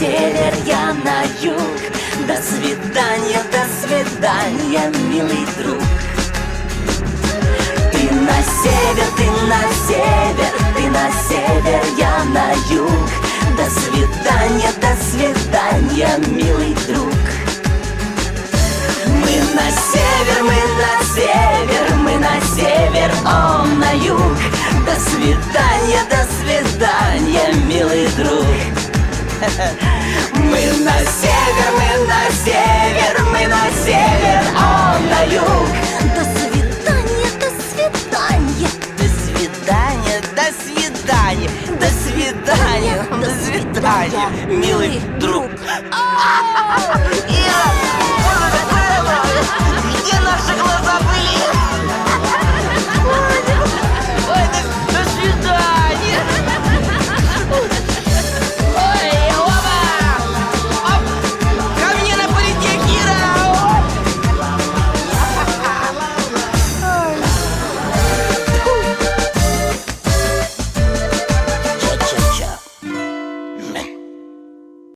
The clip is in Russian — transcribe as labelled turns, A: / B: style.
A: север, я на юг. До свидания, милый друг. Ты на север, ты на север, ты на север, я на юг. До свидания, милый друг. Мы на север, мы на север, мы на север, он на юг. До свидания, милый друг. Мы на север, мы на север, мы на север, он на юг. До свидания, до свидания, до свидания, до свидания, до свидания, до свидания, милый